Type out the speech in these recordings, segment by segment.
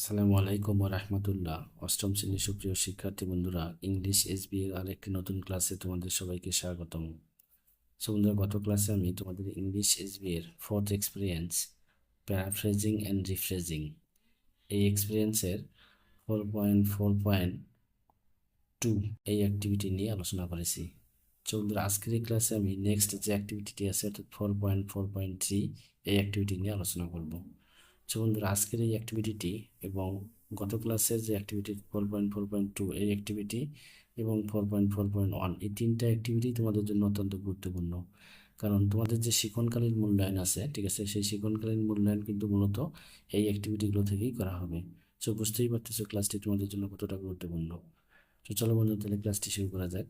আসসালামু আলাইকুম ওয়া রাহমাতুল্লাহ। অষ্টম শ্রেণীর সুপ্রিয় শিক্ষার্থী বন্ধুরা, ইংলিশ এসবি এর আরেকটি নতুন ক্লাসে তোমাদের সবাইকে স্বাগতম। সো বন্ধুরা, গত ক্লাসে আমি তোমাদের ইংলিশ এসবি এর fourth experience paraphrasing and rephrasing এই এক্সপিরিয়েন্সের 4.4.2 এই অ্যাক্টিভিটি নিয়ে আলোচনা করেছি। সো বন্ধুরা, আজকের এই ক্লাসে আমি নেক্সট যে অ্যাক্টিভিটিটি আছে অর্থাৎ 4.4.3 এই অ্যাক্টিভিটি নিয়ে আলোচনা করব। সো বন্ধুরা, আজকের এই অ্যাক্টিভিটিটি এবং গত ক্লাসের যে অ্যাক্টিভিটি 4.4.2 এই অ্যাক্টিভিটি এবং 4.4.1 এই তিনটা অ্যাক্টিভিটি তোমাদের জন্য অত্যন্ত গুরুত্বপূর্ণ। কারণ তোমাদের যে শিক্ষণকালীন মূল্যায়ন আছে, ঠিক আছে, সেই শিক্ষণকালীন মূল্যায়ন কিন্তু মূলত এই অ্যাক্টিভিটিগুলো থেকেই করা হবে। সো বুঝতেই পারতেছো ক্লাসটি তোমাদের জন্য কতটা গুরুত্বপূর্ণ। তো চলো বন্ধু, তাহলে ক্লাসটি শুরু করা যাক।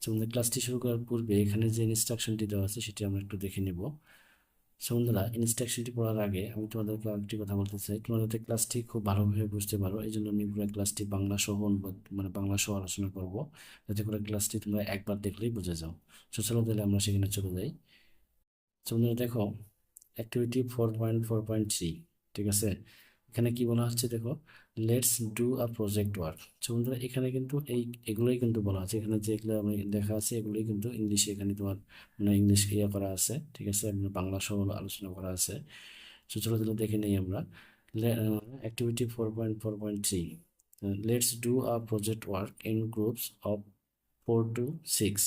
তো বন্ধুরা, ক্লাসটি শুরু করার পূর্বে এখানে যে ইনস্ট্রাকশনটি দেওয়া আছে সেটি আমরা একটু দেখে নেব। সো বন্ধুরা, ইনস্ট্রাকশনটি পড়ার আগে আমি তোমাদেরকে আরেকটি কথা বলতে চাই। তোমরা যাতে ক্লাসটি খুব ভালোভাবে বুঝতে পারো, এই জন্য আমি পুরো ক্লাসটি বাংলা সহ মানে বাংলা সহ আলোচনা করব, যাতে করে ক্লাসটি তোমরা একবার দেখলেই বুঝে যাও। সো চলো তাহলে আমরা সেখানে চলে যাই। সো বন্ধুরা দেখো, অ্যাক্টিভিটি 4.4.3, ঠিক আছে। এখানে কি বলা হচ্ছে দেখো, let's do a project work. So বন্ধুরা, এখানে কিন্তু এগুলোই কিন্তু বলা আছে। এখানে যেগুলো আমি দেখা আছে এগুলোই কিন্তু ইংলিশে এখানে তোমার মানে ইংলিশ ইয়ে করা আছে, ঠিক আছে, মানে বাংলা সহ আলোচনা করা আছে। সো চলো তাহলে দেখে নিই আমরা। Activity 4.4.3, let's do a project work in groups of 4 to 6।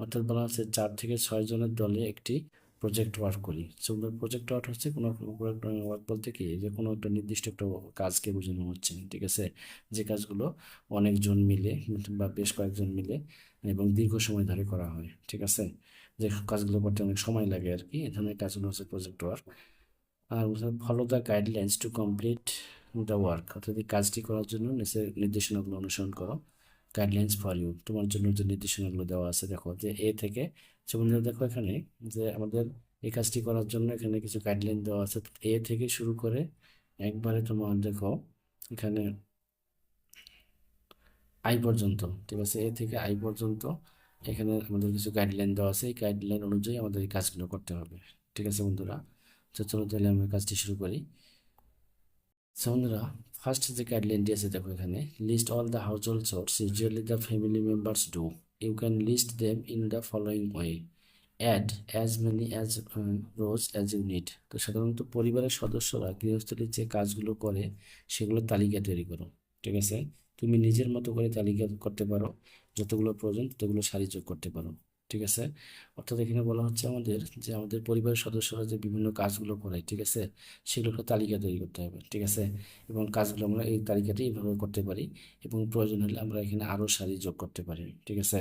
অর্থাৎ বলা হচ্ছে 4 থেকে 6 জনের দলে একটি প্রজেক্ট ওয়ার্ক করি। সো প্রজেক্ট ওয়ার্ক হচ্ছে কোনো ওয়ার্ক বলতে কি, যে কোনো একটা নির্দিষ্ট একটা কাজকে বোঝানো হচ্ছে, ঠিক আছে, যে কাজগুলো অনেকজন মিলে বা বেশ কয়েকজন মিলে এবং দীর্ঘ সময় ধরে করা হয়, ঠিক আছে, যে কাজগুলো করতে অনেক সময় লাগে আর কি, এই ধরনের কাজগুলো হচ্ছে প্রজেক্ট ওয়ার্ক। আর follow the guidelines to complete the work, অর্থাৎ এই কাজটি করার জন্য নির্দেশনাগুলো অনুসরণ করো। গাইডলাইন্স ফর ইউ, তোমার জন্য যে নির্দেশনাগুলো দেওয়া আছে, দেখো যে এ থেকে, বন্ধুরা দেখো এখানে যে আমাদের এই কাজটি করার জন্য এখানে কিছু গাইডলাইন দেওয়া আছে। এ থেকে শুরু করে একবারে তোমার দেখো এখানে আই পর্যন্ত, ঠিক আছে, এ থেকে আই পর্যন্ত এখানে আমাদের কিছু গাইডলাইন দেওয়া আছে। এই গাইডলাইন অনুযায়ী আমাদের এই কাজগুলো করতে হবে, ঠিক আছে বন্ধুরা। তো চলো তাহলে আমরা কাজটি শুরু করি। সো বন্ধুরা, ফার্স্ট যে গাইডলাইনটি আছে দেখো এখানে, list all the household chores usually the family members do, you can list them in the following way, add as many as rows as you need. তো সাধারণত পরিবারের সদস্যরা গৃহস্থলীর যে কাজগুলো করে সেগুলো তালিকা তৈরি করো, ঠিক আছে। তুমি নিজের মতো করে তালিকা করতে পারো, যতগুলো প্রয়োজন ততগুলো সারি যোগ করতে পারো, ঠিক আছে। অর্থাৎ এখানে বলা হচ্ছে আমাদের যে আমাদের পরিবারের সদস্যরা যে বিভিন্ন কাজগুলো করে, ঠিক আছে, সেগুলো একটা তালিকা তৈরি করতে হবে, ঠিক আছে। এবং কাজগুলো আমরা এই তালিকাটি এইভাবে করতে পারি এবং প্রয়োজন হলে আমরা এখানে আরও সারি যোগ করতে পারি, ঠিক আছে।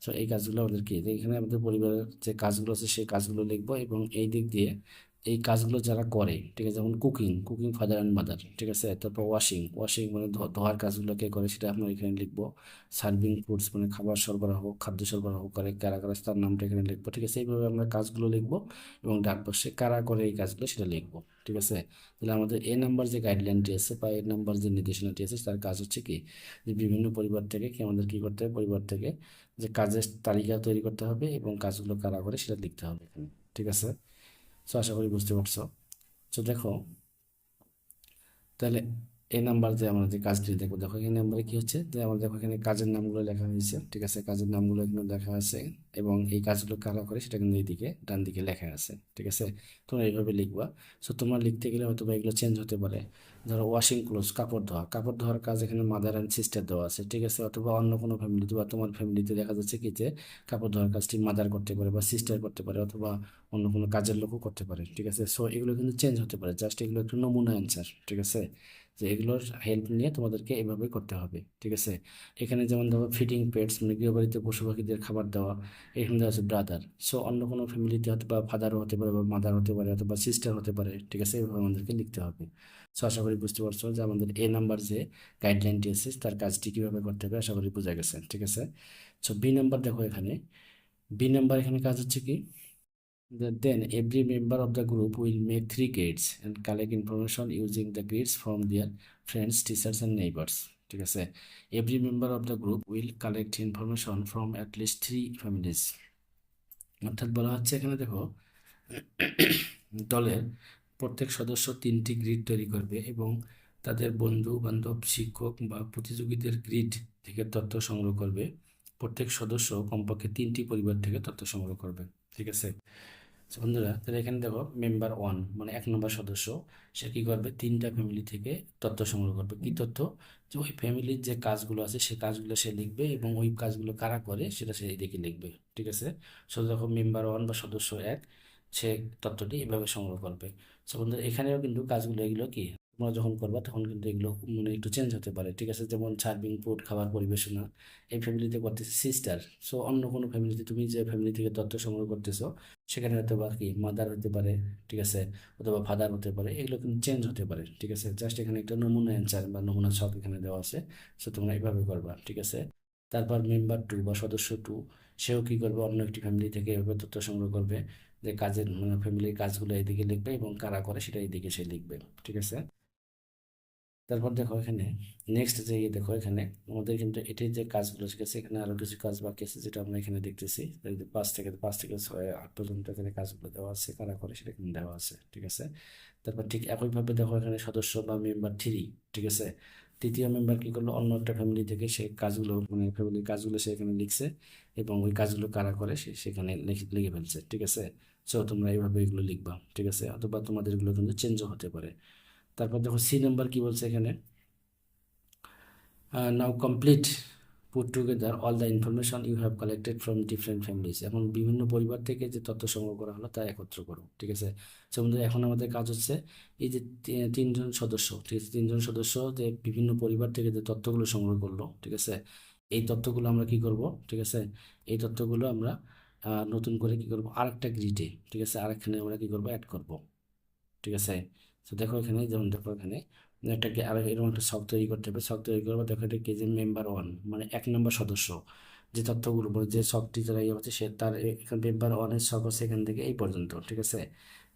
সো এই কাজগুলো আমাদের কি, যে এখানে আমাদের পরিবারের যে কাজগুলো আছে সেই কাজগুলো লিখবো এবং এই দিক দিয়ে এই কাজগুলো যারা করে, ঠিক আছে, যেমন কুকিং, ফাদার অ্যান্ড মাদার, ঠিক আছে। তারপর ওয়াশিং, মানে ধোয়ার কাজগুলো কে করে সেটা আমরা এখানে লিখবো। সার্ভিং ফুডস মানে খাবার সরবরাহ, খাদ্য সরবরাহ করে কারা কারা তার নামটা এখানে লিখবো, ঠিক আছে। এইভাবে আমরা কাজগুলো লিখবো এবং ডাক পাশে কারা করে এই কাজগুলো সেটা লিখবো, ঠিক আছে। তাহলে আমাদের এ নাম্বার যে গাইডলাইনটি আছে বা এ নাম্বার যে নির্দেশনাটি আছে তার কাজ হচ্ছে কি, যে বিভিন্ন পরিবার থেকে কি আমাদের কি করতে হবে, পরিবার থেকে যে কাজের তালিকা তৈরি করতে হবে এবং কাজগুলো কারা করে সেটা লিখতে হবে এখানে, ঠিক আছে। তো আশা করি বুঝতে পারছো। তো দেখো তাহলে এই নাম্বার যে আমরা যে কাজটি দেখবো, দেখো এই নাম্বারে কি হচ্ছে, যে আমরা দেখো এখানে কাজের নামগুলো লেখা হয়েছে, ঠিক আছে, কাজের নামগুলো এখানে লেখা আছে এবং এই কাজগুলো কারা করে সেটা কিন্তু এইদিকে ডান দিকে লেখা আছে, ঠিক আছে। তোমরা এইভাবে লিখবা। সো তোমরা লিখতে গেলে হয়তো বা এগুলো চেঞ্জ হতে পারে। ধরো ওয়াশিং ক্লোথস, কাপড় ধোয়া, কাপড় ধোয়ার কাজ এখানে মাদার অ্যান্ড সিস্টার দেওয়া আছে, ঠিক আছে। অথবা অন্য কোনো ফ্যামিলিতে বা তোমার ফ্যামিলিতে দেখা যাচ্ছে কি যে কাপড় ধোয়ার কাজটি মাদার করতে পারে বা সিস্টার করতে পারে অথবা অন্য কোনো কাজের লোকও করতে পারে, ঠিক আছে। সো এগুলো কিন্তু চেঞ্জ হতে পারে, জাস্ট এগুলো একটু নমুনা অ্যান্সার, ঠিক আছে, যে এগুলোর হেল্প নিয়ে তোমাদেরকে এভাবে করতে হবে, ঠিক আছে। এখানে যেমন ধরো ফিডিং পেটস মানে গৃহপালিত পশু পাখিদের খাবার দেওয়া, এখানে দেওয়া আছে ব্রাদার। সো অন্য কোনো ফ্যামিলিতে হয়তো বা ফাদারও হতে পারে বা মাদার হতে পারে অথবা সিস্টার হতে পারে, ঠিক আছে, এভাবে আমাদেরকে লিখতে হবে। সো আশা করি বুঝতে পারছো যে আমাদের এ নাম্বার যে গাইডলাইনটি আছে তার কাজটি কিভাবে করতে হবে, আশা করি বোঝা গেছে, ঠিক আছে। সো বি নাম্বার দেখো এখানে, বি নাম্বার এখানে কাজ হচ্ছে কি, then every member of the group will make 3 grids and collect information using the grids from their friends, teachers and neighbors. ঠিক আছে, every member of the group will collect information from at least 3 families. অর্থাৎ বলা হচ্ছে এখানে দেখো, দলের প্রত্যেক সদস্য 3টি গ্রিড তৈরি করবে এবং তাদের বন্ধু বান্ধব শিক্ষক বা প্রতিযোগীদের গ্রিড থেকে তথ্য সংগ্রহ করবে। প্রত্যেক সদস্য কমপক্ষে 3টি পরিবার থেকে তথ্য সংগ্রহ করবে। ঠিক আছে। তো বন্ধুরা, তাহলে এখানে দেখো মেম্বার ওয়ান মানে 1 নম্বর সদস্য, সে কি করবে 3টা ফ্যামিলি থেকে তথ্য সংগ্রহ করবে। কি তথ্য? যে ওই ফ্যামিলির যে কাজগুলো আছে সে কাজগুলো সে লিখবে এবং ওই কাজগুলো কারা করে সেটা সে এদিকে লিখবে। ঠিক আছে। সো দেখো মেম্বার ওয়ান বা সদস্য এক, সে তথ্যটি এভাবে সংগ্রহ করবে। সো বন্ধুরা, এখানেও কিন্তু কাজগুলো এগুলো কি তোমরা যখন করবা তখন কিন্তু এগুলো মানে একটু চেঞ্জ হতে পারে। ঠিক আছে। যেমন সার্ভিং ফুড, খাবার পরিবেশনা, এই ফ্যামিলিতে করতেছে সিস্টার। সো অন্য কোনো ফ্যামিলিতে তুমি যে ফ্যামিলি থেকে তথ্য সংগ্রহ করতেছো সেখানে হয়তো বা কি মাদার হতে পারে। ঠিক আছে। অথবা ফাদার হতে পারে, এগুলো কিন্তু চেঞ্জ হতে পারে। ঠিক আছে। জাস্ট এখানে একটা নমুনা অ্যান্সার বা নমুনা ছক এখানে দেওয়া আছে। সো তোমরা এইভাবে করবা। ঠিক আছে। তারপর মেম্বার টু বা সদস্য টু, সেও কি করবে অন্য একটি ফ্যামিলি থেকে এভাবে তথ্য সংগ্রহ করবে। যে কাজের মানে ফ্যামিলির কাজগুলো এদিকে লিখবে এবং কারা করে সেটা এদিকে সে লিখবে। ঠিক আছে। তারপর দেখো এখানে নেক্সট যে দেখো এখানে আমাদের কিন্তু এটির যে কাজগুলো শিখেছে, এখানে আরো কিছু কাজ বাকি আছে যেটা আমরা এখানে দেখতেছি। এই যে 5 থেকে 6 8 পর্যন্ত এখানে কাজগুলো দেওয়া আছে, কারা করে সেটা এখানে দেওয়া আছে। ঠিক আছে। তারপর ঠিক একইভাবে দেখো এখানে সদস্য বা মেম্বার থ্রি। ঠিক আছে। তৃতীয় মেম্বার কি করলো, অন্য একটা ফ্যামিলি থেকে সে কাজগুলো মানে ফ্যামিলির কাজগুলো সে এখানে লিখছে এবং ওই কাজগুলো কারা করে সে সেখানে লিখে ফেলছে। ঠিক আছে। সো তোমরা এইভাবে এগুলো লিখবা। ঠিক আছে। অথবা তোমাদের এগুলো কিন্তু চেঞ্জও হতে পারে। তারপর দেখো সি নাম্বার কি বলছে এখানে, now complete put together all the information you have collected from different families. এখন বিভিন্ন পরিবার থেকে যে তথ্য সংগ্রহ করা হলো তা একত্র করো। ঠিক আছে। সো বন্ধুরা, এখন আমাদের কাজ হচ্ছে এই যে তিনজন সদস্য, ঠিক আছে, তিনজন সদস্য যে বিভিন্ন পরিবার থেকে যে তথ্যগুলো সংগ্রহ করলো। ঠিক আছে। এই তথ্যগুলো আমরা কি করব? ঠিক আছে। এই তথ্যগুলো আমরা নতুন করে কি করব, আরেকটা গ্রিডে, ঠিক আছে, আরেকখানে আমরা কি করব, অ্যাড করব। ঠিক আছে। তো দেখো এখানে যেমন দেখো এখানে একটা আর এরকম একটা ছক তৈরি করতে হবে। ছক তৈরি করবো, দেখো এটা কেজি মেম্বার ওয়ান মানে 1 নম্বর সদস্য, যে তথ্যগুলো যে ছকটি যারা ইয়ে হচ্ছে সে তার এখানে মেম্বার ওয়ানের ছক হচ্ছে এখান থেকে এই পর্যন্ত। ঠিক আছে।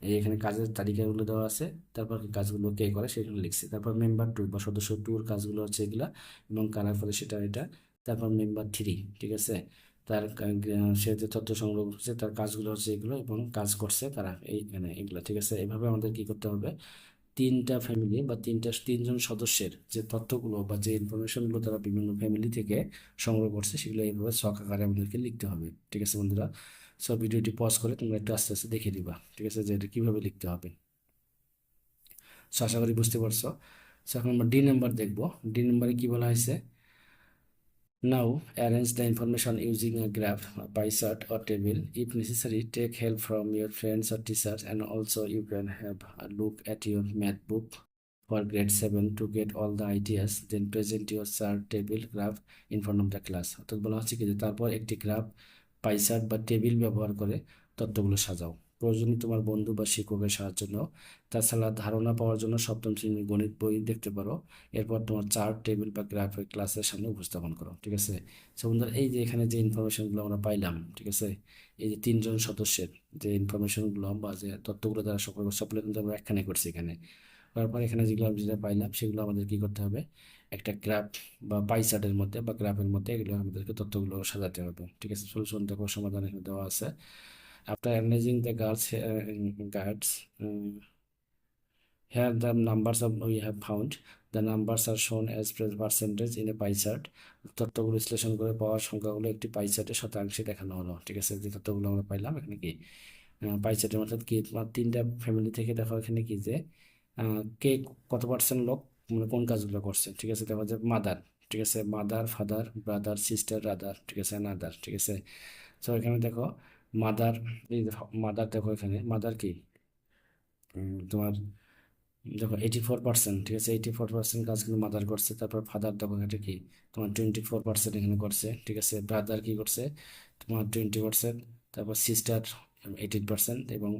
এই এখানে কাজের তালিকাগুলো দেওয়া আছে, তারপর কাজগুলো কে করে সেগুলো লিখছে। তারপর মেম্বার টু বা সদস্য টুর কাজগুলো হচ্ছে এগুলা এবং কারা করে সেটা এটা। তারপর মেম্বার থ্রি। ঠিক আছে। তার সে যে তথ্য সংগ্রহ করছে তার কাজগুলো হচ্ছে এগুলো এবং কাজ করছে তারা এইখানে এগুলো। ঠিক আছে। এভাবে আমাদের কি করতে হবে, তিনটা ফ্যামিলি বা তিনজন সদস্যের যে তথ্যগুলো বা যে ইনফরমেশনগুলো তারা বিভিন্ন ফ্যামিলি থেকে সংগ্রহ করছে সেগুলো এইভাবে ছক আকারে আমাদেরকে লিখতে হবে। ঠিক আছে বন্ধুরা। সব ভিডিওটি পজ করে তোমরা একটু আস্তে আস্তে দেখে দিবা। ঠিক আছে, যে এটা কিভাবে লিখতে হবে। সো আশা করি বুঝতে পারছো। সো এখন আমরা ডি নাম্বার দেখবো। ডি নাম্বারে কি বলা হয়েছে, now, arrange the information using a graph, a pie chart, or table. If necessary, take help from your friends or teachers, and also you can have a look at your math book for grade 7 to get all the ideas. Then present your chart, table, graph in front of the class. অর্থাৎ বলা হচ্ছে কি যে তারপর একটি graph, pie chart বা table ব্যবহার করে তথ্যগুলো সাজাও। প্রয়োজনে তোমার বন্ধু বা শিক্ষকের সাহায্য নাও। তাছাড়া ধারণা পাওয়ার জন্য সপ্তম শ্রেণীর গণিত বই দেখতে পারো। এরপর তোমার চার্ট, টেবিল বা গ্রাফিক ক্লাসের সামনে উপস্থাপন করো। ঠিক আছে। সো বন্ধুরা, এই যে এখানে যে ইনফরমেশনগুলো আমরা পাইলাম, ঠিক আছে, এই যে তিনজন সদস্যের যে ইনফরমেশনগুলো বা যে তথ্যগুলো তারা সবগুলো কিন্তু আমরা একখানে করছি এখানে। তারপর এখানে যেগুলো আমি যেটা পাইলাম সেগুলো আমাদের কি করতে হবে, একটা গ্রাফ বা পাই চার্টের মধ্যে বা গ্রাফের মধ্যে এগুলো আমাদেরকে তথ্যগুলো সাজাতে হবে। ঠিক আছে। সলিউশন দেখো, সমাধান এখানে দেওয়া আছে। After analysing the guards, here the numbers of we have found. The numbers are shown as percentage in a pie chart. তথ্যগুলো বিশ্লেষণ করে পাওয়ার সংখ্যাগুলো একটি পাই চার্টে শতাংশে দেখানো হলো। ঠিক আছে। যে তথ্যগুলো আমরা পাইলাম এখানে কি পাই চার্টের অর্থাৎ কি তোমার তিনটা ফ্যামিলি থেকে দেখো এখানে কি যে কে কত পার্সেন্ট লোক মানে কোন কাজগুলো করছে। ঠিক আছে। দেখো যে মাদার, ঠিক আছে, mother, father, brother, sister, rather, ঠিক আছে, নাদার। ঠিক আছে। তো এখানে দেখো মাদার, এই মাদার দেখো এখানে মাদার কি তোমার দেখো 84%। ঠিক আছে। 84% কাজ কিন্তু মাদার করছে। তারপর ফাদার দেখো এটা কি তোমার 24% এখানে করছে। ঠিক আছে। ব্রাদার কি করছে তোমার 20%। তারপর সিস্টার 18% এবং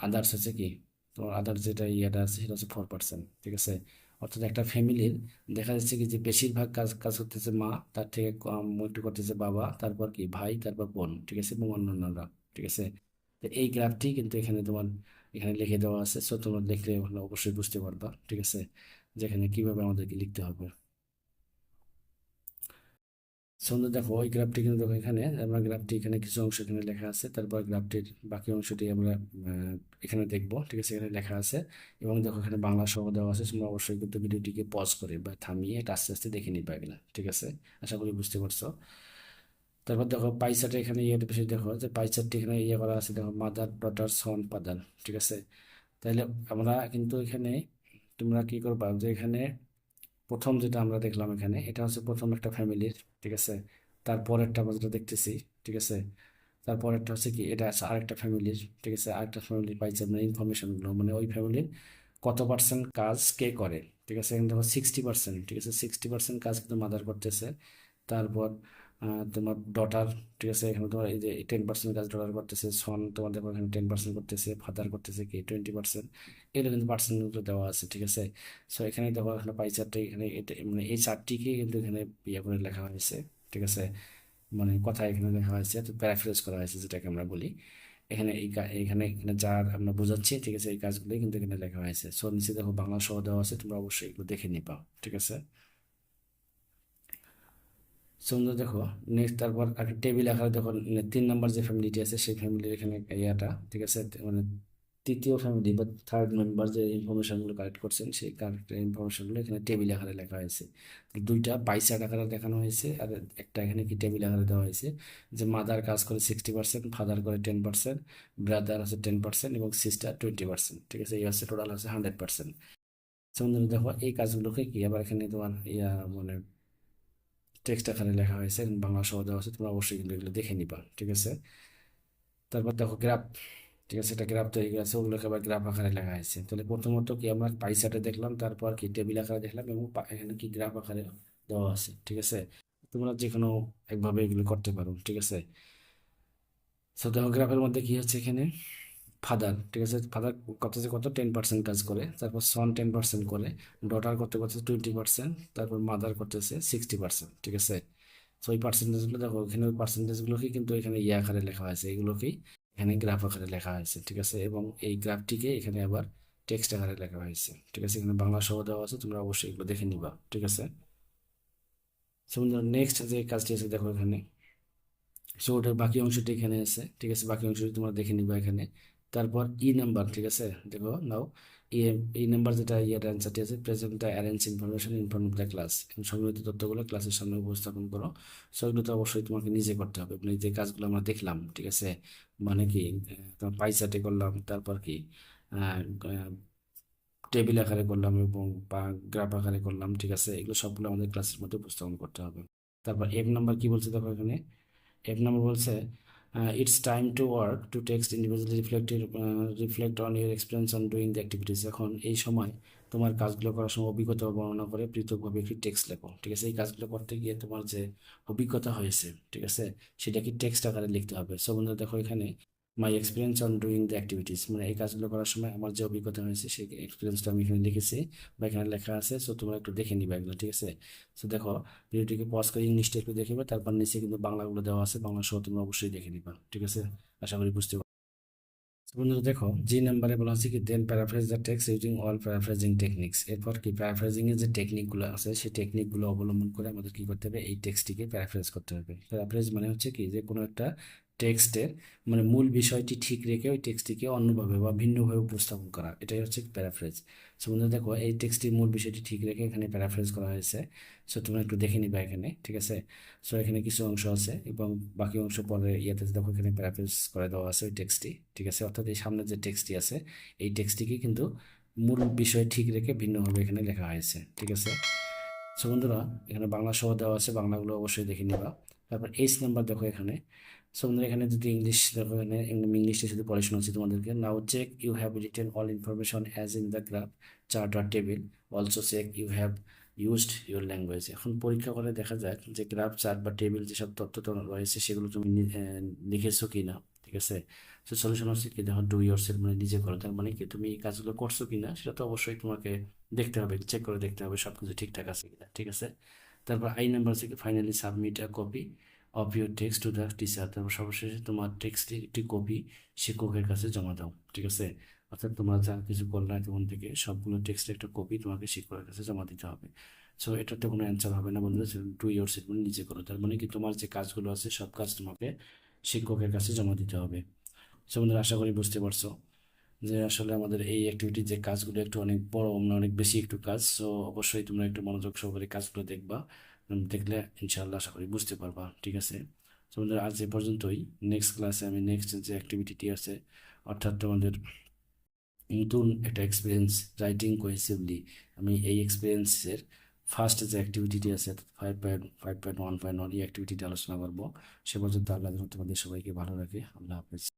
আদার্স হচ্ছে কি তোমার আদার্স যেটা ইয়েটা আছে সেটা হচ্ছে 4%। ঠিক আছে। অর্থাৎ একটা ফ্যামিলির দেখা যাচ্ছে কি যে বেশিরভাগ কাজ কাজ করতেছে মা, তার থেকে কম একটু করতেছে বাবা, তারপর কি ভাই, তারপর বোন। ঠিক আছে। এবং অন্যান্যরা। ঠিক আছে। তো এই গ্রাফটি কিন্তু এখানে তোমার এখানে লিখে দেওয়া আছে। সো তোমরা দেখলে ওখানে অবশ্যই বুঝতে পারবা। ঠিক আছে, যেখানে কিভাবে আমাদেরকে লিখতে হবে। সুন্দর দেখো ওই গ্রাফটি কিন্তু দেখো এখানে আমরা গ্রাফটি এখানে কিছু অংশ এখানে লেখা আছে, তারপর গ্রাফটির বাকি অংশটি আমরা এখানে দেখবো, ঠিক আছে, এখানে লেখা আছে এবং দেখো এখানে বাংলা সহ দেওয়া আছে। তোমরা অবশ্যই কিন্তু ভিডিওটিকে পজ করে বা থামিয়ে এটা আস্তে আস্তে দেখে নিবে এগুলা, ঠিক আছে, আশা করি বুঝতে পারছো। তারপর দেখো পাইচার্টে এখানে ইয়ে বেশি দেখো যে পাইচার্টটি এখানে ইয়ে করা আছে, দেখো মাদার ডটার সন ফাদার, ঠিক আছে। তাইলে আমরা কিন্তু এখানে তোমরা কি করবা যে এখানে প্রথম যেটা আমরা দেখলাম এখানে এটা হচ্ছে প্রথম একটা ফ্যামিলির, ঠিক আছে। তারপরেরটা আমরা যেটা দেখতেছি, ঠিক আছে, তারপরেরটা হচ্ছে কি এটা আছে আরেকটা ফ্যামিলির, ঠিক আছে, আরেকটা ফ্যামিলির পাইছে মানে ইনফরমেশনগুলো মানে ওই ফ্যামিলির কত পার্সেন্ট কাজ কে করে, ঠিক আছে। এখানে দেখো 60%, ঠিক আছে, 60% কাজ কিন্তু মাদার করতেছে। তারপর তোমার ডটার, ঠিক আছে, এখানে তোমার এই যে 10% কাজ ডটার করতেছে, সন তোমার দেখো এখানে 10% করতেছে, ফাদার করতেছে কি 20%। এগুলো কিন্তু পার্সেন্ট দেওয়া আছে, ঠিক আছে। সো এখানে দেখো এখানে পাই চার্টটা এখানে এটা মানে এই চারটিকে কিন্তু এখানে ইয়ে করে লেখা হয়েছে, ঠিক আছে, মানে কথা এখানে লেখা হয়েছে, তো প্যারাফ্রেজ করা হয়েছে যেটাকে আমরা বলি। এখানে এখানে এখানে যার আমরা বোঝাচ্ছি, ঠিক আছে, এই কাজগুলোই কিন্তু এখানে লেখা হয়েছে। সো নিচে দেখো বাংলা সহ দেওয়া আছে, তোমরা অবশ্যই এগুলো দেখে নিবা, ঠিক আছে। সুন্দর দেখো নেক্সট, তারপর আর টেবিল আকারে দেখো 3 নম্বর যে ফ্যামিলিটি আছে সেই ফ্যামিলির এখানে ইয়াটা, ঠিক আছে, মানে তৃতীয় ফ্যামিলি বা থার্ড মেম্বার যে ইনফরমেশনগুলো কালেক্ট করছেন সেই কারেক্ট ইনফরমেশনগুলো এখানে টেবিল আকারে লেখা হয়েছে। দুইটা পাইচার্ট আকারে দেখানো হয়েছে আর একটা এখানে কি টেবিল আকারে দেওয়া হয়েছে, যে মাদার কাজ করে 60%, ফাদার করে 10%, ব্রাদার আছে 10% এবং সিস্টার 20%, ঠিক আছে, এই হচ্ছে টোটাল হচ্ছে 100%। সুন্দর দেখো এই কাজগুলোকে কি আবার এখানে তোমার ইয়া মানে টেক্সট আকারে লেখা হয়েছে এবং বাংলা সহ দেওয়া আছে, তোমরা অবশ্যই কিন্তু এগুলো দেখে নিবা, ঠিক আছে। তারপর দেখো গ্রাফ, ঠিক আছে, এটা গ্রাফ তৈরি করা আছে, ওগুলোকে আবার গ্রাফ আকারে লেখা হয়েছে। তাহলে প্রথমত কি আমরা পাই চার্টে দেখলাম, তারপর কি টেবিল আকারে দেখলাম এবং এখানে কি গ্রাফ আকারে দেওয়া আছে, ঠিক আছে। তোমরা যে কোনো একভাবে এগুলো করতে পারো, ঠিক আছে। সো দেখো গ্রাফের মধ্যে কি হচ্ছে এখানে ফাদার, ঠিক আছে, ফাদার করতেছে কত 10% কাজ করে, তারপর সন 10% করে, ডটার করতে করতেছে 20%, তারপর মাদার করতেছে 60%, ঠিক আছে। তো ওই পার্সেন্টেজগুলো দেখো এখানে ওই পার্সেন্টেজগুলোকে কিন্তু এখানে ইয়ে আকারে লেখা হয়েছে, এগুলোকেই এখানে গ্রাফ আকারে লেখা হয়েছে, ঠিক আছে, এবং এই গ্রাফটিকে এখানে আবার টেক্সট আকারে লেখা হয়েছে, ঠিক আছে। এখানে বাংলা সহ দেওয়া আছে, তোমরা অবশ্যই এগুলো দেখে নিবা, ঠিক আছে। নেক্সট যে কাজটি আছে দেখো এখানে, সো ওটার বাকি অংশটি এখানে আছে, ঠিক আছে, বাকি অংশটি তোমরা দেখে নিবা এখানে। তারপর ই নাম্বার, ঠিক আছে, দেখো নাও ই এই নাম্বার যেটা ইয়ার অ্যান্সারটি আছে, present the arrange information in front of the class, সংগৃহীত তথ্যগুলো ক্লাসের সামনে উপস্থাপন করো। সো এগুলো তো অবশ্যই তোমাকে নিজে করতে হবে, মানে যে কাজগুলো আমরা দেখলাম, ঠিক আছে, মানে কি তোমার পাই চার্টে করলাম, তারপর কি টেবিল আকারে করলাম এবং বা গ্রাফ আকারে করলাম, ঠিক আছে, এগুলো সবগুলো আমাদের ক্লাসের মধ্যে উপস্থাপন করতে হবে। তারপর এফ নাম্বার কি বলছে দেখো এখানে, এফ নাম্বার বলছে it's time to work to text individually reflect on your experience on doing the activities. এখন এই সময় তোমার কাজগুলো করার সময় অভিজ্ঞতা বর্ণনা করে পৃথকভাবে একটি টেক্সট লেখো, ঠিক আছে। এই কাজগুলো করতে গিয়ে তোমার যে অভিজ্ঞতা হয়েছে, ঠিক আছে, সেটা কি টেক্সট আকারে লিখতে হবে। সো বন্ধুরা দেখো এখানে মাই experience on doing the activities, মানে এই কাজগুলো করার সময় আমার যে অভিজ্ঞতা হয়েছে সেই এক্সপিরিয়েন্সটা আমি এখানে লিখেছি বা এখানে লেখা আছে। সো তোমরা একটু দেখে নিবে এগুলো, ঠিক আছে। সো দেখো ভিডিওটিকে পজ করে ইংলিশটা একটু দেখে নিবে, তারপর নিচে কিন্তু বাংলাগুলো দেওয়া আছে, বাংলা সহ তোমরা অবশ্যই দেখে নিবা, ঠিক আছে, আশা করি বুঝতে পারছো। বন্ধুরা দেখো জি নাম্বারে বলা হচ্ছে কি then paraphrase the text using all paraphrasing techniques. এরপর কি প্যারাফ্রেজিং এর যে টেকনিকগুলো আছে সেই টেকনিকগুলো অবলম্বন করে আমাদের কি করতে হবে, এই টেক্সটটিকে প্যারাফ্রেজ করতে হবে। প্যারাফ্রেজ মানে হচ্ছে কি যে কোনো একটা টেক্সটের মানে মূল বিষয়টি ঠিক রেখে ওই টেক্সটটিকে অন্যভাবে বা ভিন্নভাবে উপস্থাপন করা, এটাই হচ্ছে প্যারাফ্রেজ। সো বন্ধুরা দেখো এই টেক্সটির মূল বিষয়টি ঠিক রেখে এখানে প্যারাফ্রেজ করা হয়েছে। সো তোমরা একটু দেখে নিবা এখানে, ঠিক আছে। সো এখানে কিছু অংশ আছে এবং বাকি অংশ পরে ইয়েতে দেখো এখানে প্যারাফ্রেজ করে দেওয়া আছে ওই টেক্সটটি, ঠিক আছে, অর্থাৎ এই সামনে যে টেক্সটটি আছে এই টেক্সটটিকে কিন্তু মূল বিষয় ঠিক রেখে ভিন্নভাবে এখানে লেখা হয়েছে, ঠিক আছে। সো বন্ধুরা এখানে বাংলা সহ দেওয়া আছে, বাংলাগুলো অবশ্যই দেখে নিবা। তারপর এইচ নাম্বার দেখো এখানে। সো বন্ধুরা এখানে যদি ইংলিশ দেখো, এখানে ইংলিশে শুধু পড়ে শোনাচ্ছি তোমাদেরকে। Now check you have written all information as in the graph chart আর table, also check you have used your language. এখন পরীক্ষা করে দেখা যাক যে গ্রাফ চার্ট বা টেবিল যেসব তথ্য তোমার রয়েছে সেগুলো তুমি লিখেছো কি না, ঠিক আছে। তো সলিউশন হচ্ছে কি দেখো ডু ইয়োর সেলফ, মানে নিজে করো, তার মানে কি তুমি এই কাজগুলো করছো কিনা সেটা তো অবশ্যই তোমাকে দেখতে হবে, চেক করে দেখতে হবে সব কিছু ঠিকঠাক আছে কিনা, ঠিক আছে। তারপর আই নাম্বার হচ্ছে কি finally submit a copy of your text to the teacher. তারপর সর্বশেষে তোমার টেক্সটের একটি কপি শিক্ষকের কাছে জমা দাও, ঠিক আছে। অর্থাৎ তোমরা যা কিছু করলে তখন থেকে সবগুলো টেক্সটের একটা কপি তোমাকে শিক্ষকের কাছে জমা দিতে হবে। সো এটাতে কোনো অ্যান্সার হবে না বন্ধুরা, ডু ইয়োর সেটমেন্ট নিজে করো। তার মানে কি তোমার যে কাজগুলো আছে সব কাজ তোমাকে শিক্ষকের কাছে জমা দিতে হবে। সো বন্ধুরা আশা করি বুঝতে পারছো যে আসলে আমাদের এই অ্যাক্টিভিটির যে কাজগুলো একটু অনেক বড়, মানে অনেক বেশি একটু কাজ। সো অবশ্যই তোমরা একটু মনোযোগ সহকারে কাজগুলো দেখবা, দেখলে ইনশাআল্লাহ আশা করি বুঝতে পারবা, ঠিক আছে? তো বন্ধুরা আজ এ পর্যন্তই। নেক্সট ক্লাসে আমি নেক্সট যে অ্যাক্টিভিটিটি আছে, অর্থাৎ তোমাদের নতুন একটা এক্সপিরিয়েন্স রাইটিং কোহেসিভলি, আমি এই এক্সপিরিয়েন্সের ফার্স্ট যে অ্যাক্টিভিটিটি আছে 5.1.1 এই অ্যাক্টিভিটিটি আলোচনা করবো। সে পর্যন্ত আল্লাহ যেন তোমাদের সবাইকে ভালো রাখে। আল্লাহ হাফেজ।